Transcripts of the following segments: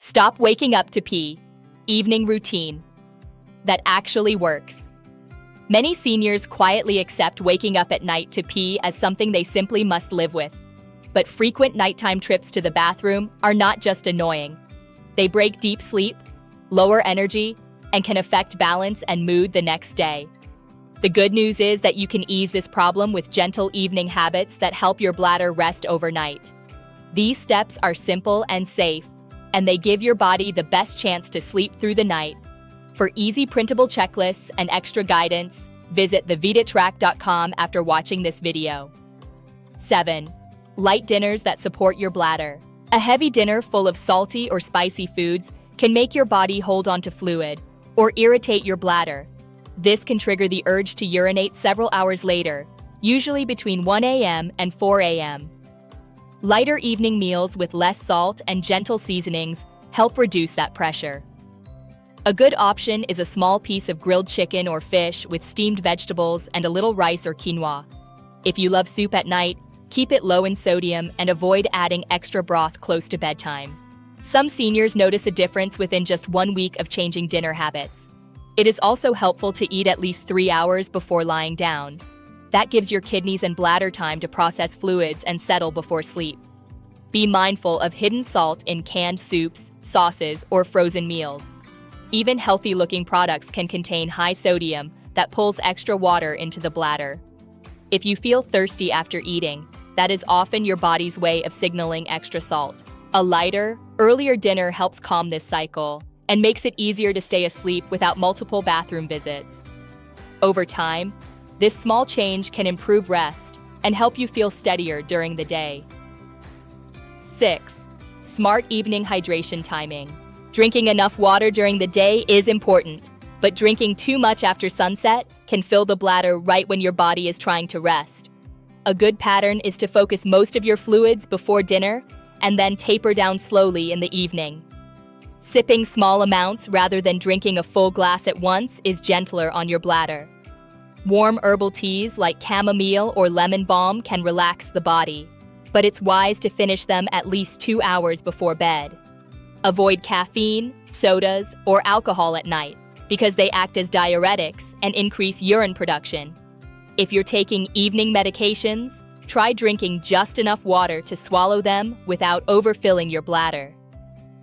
Stop waking up to pee. Evening routine. That actually works. Many seniors quietly accept waking up at night to pee as something they simply must live with. But frequent nighttime trips to the bathroom are not just annoying. They break deep sleep, lower energy, and can affect balance and mood the next day. The good news is that you can ease this problem with gentle evening habits that help your bladder rest overnight. These steps are simple and safe, and they give your body the best chance to sleep through the night. For easy printable checklists and extra guidance, visit thevidatrack.com after watching this video. 7. Light dinners that support your bladder. A heavy dinner full of salty or spicy foods can make your body hold onto fluid or irritate your bladder. This can trigger the urge to urinate several hours later, usually between 1 a.m. and 4 a.m. Lighter evening meals with less salt and gentle seasonings help reduce that pressure. A good option is a small piece of grilled chicken or fish with steamed vegetables and a little rice or quinoa. If you love soup at night, keep it low in sodium and avoid adding extra broth close to bedtime. Some seniors notice a difference within just 1 week of changing dinner habits. It is also helpful to eat at least 3 hours before lying down. That gives your kidneys and bladder time to process fluids and settle before sleep. Be mindful of hidden salt in canned soups, sauces, or frozen meals. Even healthy-looking products can contain high sodium that pulls extra water into the bladder. If you feel thirsty after eating, that is often your body's way of signaling extra salt. A lighter, earlier dinner helps calm this cycle and makes it easier to stay asleep without multiple bathroom visits. Over time, this small change can improve rest and help you feel steadier during the day. 6. Smart evening hydration timing. Drinking enough water during the day is important, but drinking too much after sunset can fill the bladder right when your body is trying to rest. A good pattern is to focus most of your fluids before dinner and then taper down slowly in the evening. Sipping small amounts rather than drinking a full glass at once is gentler on your bladder. Warm herbal teas like chamomile or lemon balm can relax the body, but it's wise to finish them at least 2 hours before bed. Avoid caffeine, sodas, or alcohol at night because they act as diuretics and increase urine production. If you're taking evening medications, try drinking just enough water to swallow them without overfilling your bladder.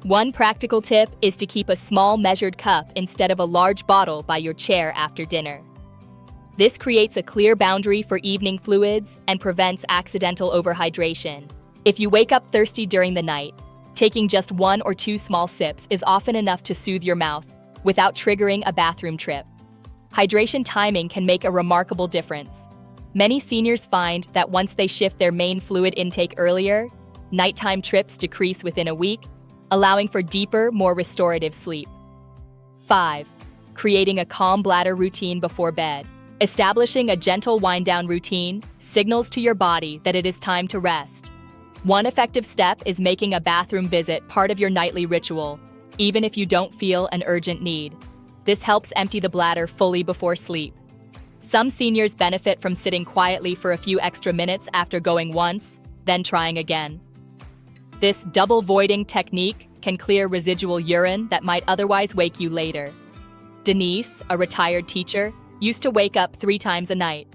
One practical tip is to keep a small measured cup instead of a large bottle by your chair after dinner. This creates a clear boundary for evening fluids and prevents accidental overhydration. If you wake up thirsty during the night, taking just 1 or 2 small sips is often enough to soothe your mouth without triggering a bathroom trip. Hydration timing can make a remarkable difference. Many seniors find that once they shift their main fluid intake earlier, nighttime trips decrease within a week, allowing for deeper, more restorative sleep. 5. Creating a calm bladder routine before bed. Establishing a gentle wind-down routine signals to your body that it is time to rest. One effective step is making a bathroom visit part of your nightly ritual, even if you don't feel an urgent need. This helps empty the bladder fully before sleep. Some seniors benefit from sitting quietly for a few extra minutes after going once, then trying again. This double voiding technique can clear residual urine that might otherwise wake you later. Denise, a retired teacher, used to wake up 3 times a night.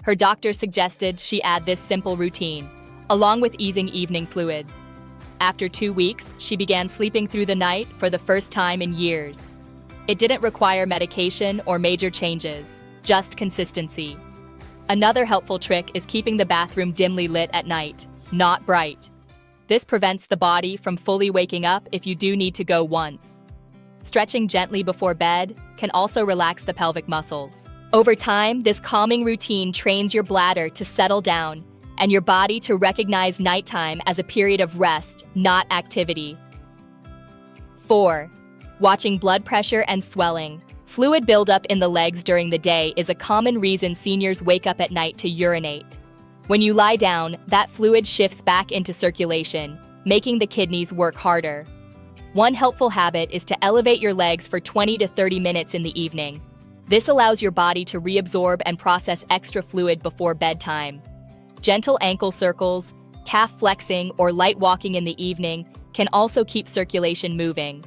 Her doctor suggested she add this simple routine, along with easing evening fluids. After 2 weeks, she began sleeping through the night for the first time in years. It didn't require medication or major changes, just consistency. Another helpful trick is keeping the bathroom dimly lit at night, not bright. This prevents the body from fully waking up if you do need to go once. Stretching gently before bed can also relax the pelvic muscles. Over time, this calming routine trains your bladder to settle down and your body to recognize nighttime as a period of rest, not activity. 4. Watching blood pressure and swelling. Fluid buildup in the legs during the day is a common reason seniors wake up at night to urinate. When you lie down, that fluid shifts back into circulation, making the kidneys work harder. One helpful habit is to elevate your legs for 20 to 30 minutes in the evening. This allows your body to reabsorb and process extra fluid before bedtime. Gentle ankle circles, calf flexing, or light walking in the evening can also keep circulation moving.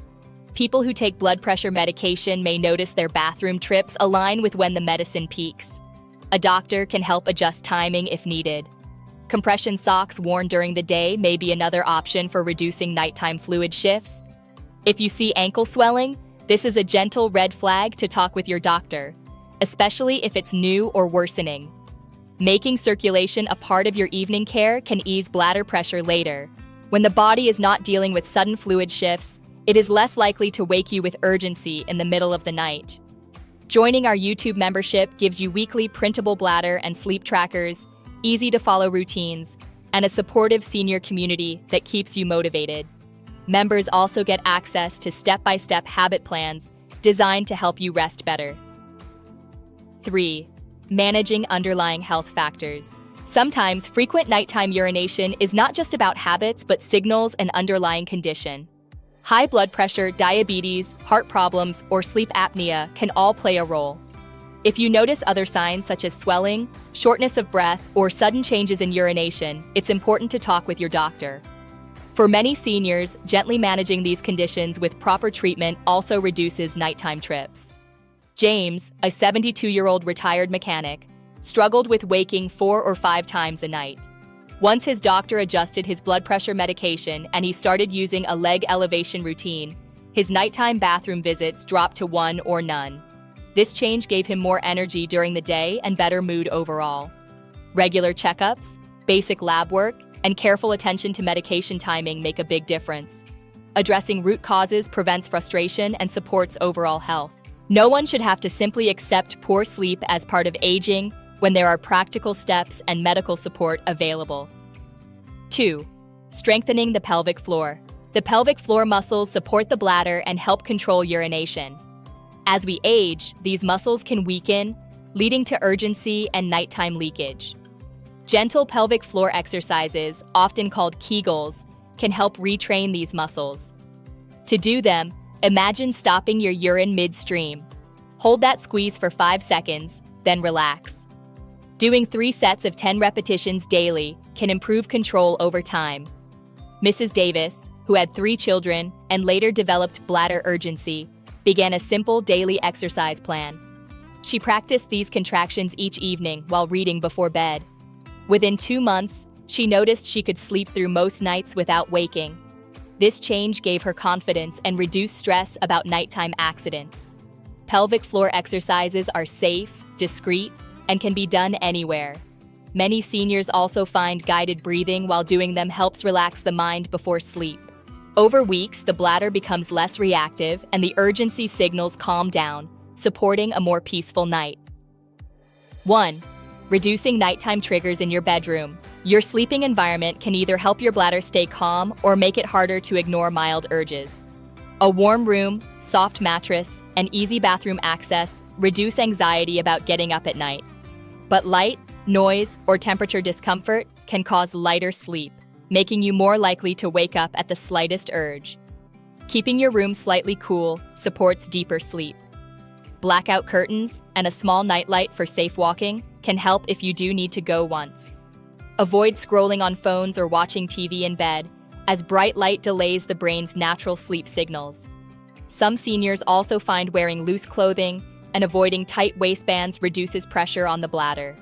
People who take blood pressure medication may notice their bathroom trips align with when the medicine peaks. A doctor can help adjust timing if needed. Compression socks worn during the day may be another option for reducing nighttime fluid shifts. If you see ankle swelling, this is a gentle red flag to talk with your doctor, especially if it's new or worsening. Making circulation a part of your evening care can ease bladder pressure later. When the body is not dealing with sudden fluid shifts, it is less likely to wake you with urgency in the middle of the night. Joining our YouTube membership gives you weekly printable bladder and sleep trackers, easy-to-follow routines, and a supportive senior community that keeps you motivated. Members also get access to step-by-step habit plans designed to help you rest better. 3. Managing underlying health factors. Sometimes frequent nighttime urination is not just about habits but signals an underlying condition. High blood pressure, diabetes, heart problems, or sleep apnea can all play a role. If you notice other signs such as swelling, shortness of breath, or sudden changes in urination, it's important to talk with your doctor. For many seniors, gently managing these conditions with proper treatment also reduces nighttime trips. James, a 72-year-old retired mechanic, struggled with waking 4 or 5 times a night. Once his doctor adjusted his blood pressure medication and he started using a leg elevation routine, his nighttime bathroom visits dropped to 1 or none. This change gave him more energy during the day and better mood overall. Regular checkups, basic lab work, and careful attention to medication timing make a big difference. Addressing root causes prevents frustration and supports overall health. No one should have to simply accept poor sleep as part of aging when there are practical steps and medical support available. 2. Strengthening the pelvic floor. The pelvic floor muscles support the bladder and help control urination. As we age, these muscles can weaken, leading to urgency and nighttime leakage. Gentle pelvic floor exercises, often called Kegels, can help retrain these muscles. To do them, imagine stopping your urine midstream. Hold that squeeze for 5 seconds, then relax. Doing 3 sets of 10 repetitions daily can improve control over time. Mrs. Davis, who had 3 children and later developed bladder urgency, began a simple daily exercise plan. She practiced these contractions each evening while reading before bed. Within 2 months, she noticed she could sleep through most nights without waking. This change gave her confidence and reduced stress about nighttime accidents. Pelvic floor exercises are safe, discreet, and can be done anywhere. Many seniors also find guided breathing while doing them helps relax the mind before sleep. Over weeks, the bladder becomes less reactive and the urgency signals calm down, supporting a more peaceful night. 1. Reducing nighttime triggers in your bedroom. Your sleeping environment can either help your bladder stay calm or make it harder to ignore mild urges. A warm room, soft mattress, and easy bathroom access reduce anxiety about getting up at night. But light, noise, or temperature discomfort can cause lighter sleep, making you more likely to wake up at the slightest urge. Keeping your room slightly cool supports deeper sleep. Blackout curtains and a small nightlight for safe walking can help if you do need to go once. Avoid scrolling on phones or watching TV in bed, as bright light delays the brain's natural sleep signals. Some seniors also find wearing loose clothing and avoiding tight waistbands reduces pressure on the bladder.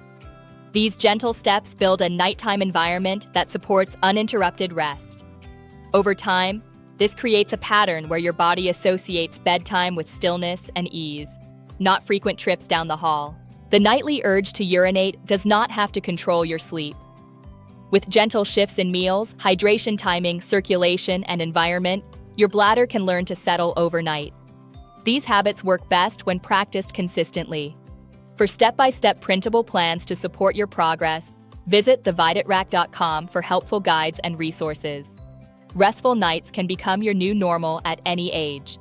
These gentle steps build a nighttime environment that supports uninterrupted rest. Over time, this creates a pattern where your body associates bedtime with stillness and ease, not frequent trips down the hall. The nightly urge to urinate does not have to control your sleep. With gentle shifts in meals, hydration timing, circulation, and environment, your bladder can learn to settle overnight. These habits work best when practiced consistently. For step-by-step printable plans to support your progress, visit thevitatrack.com for helpful guides and resources. Restful nights can become your new normal at any age.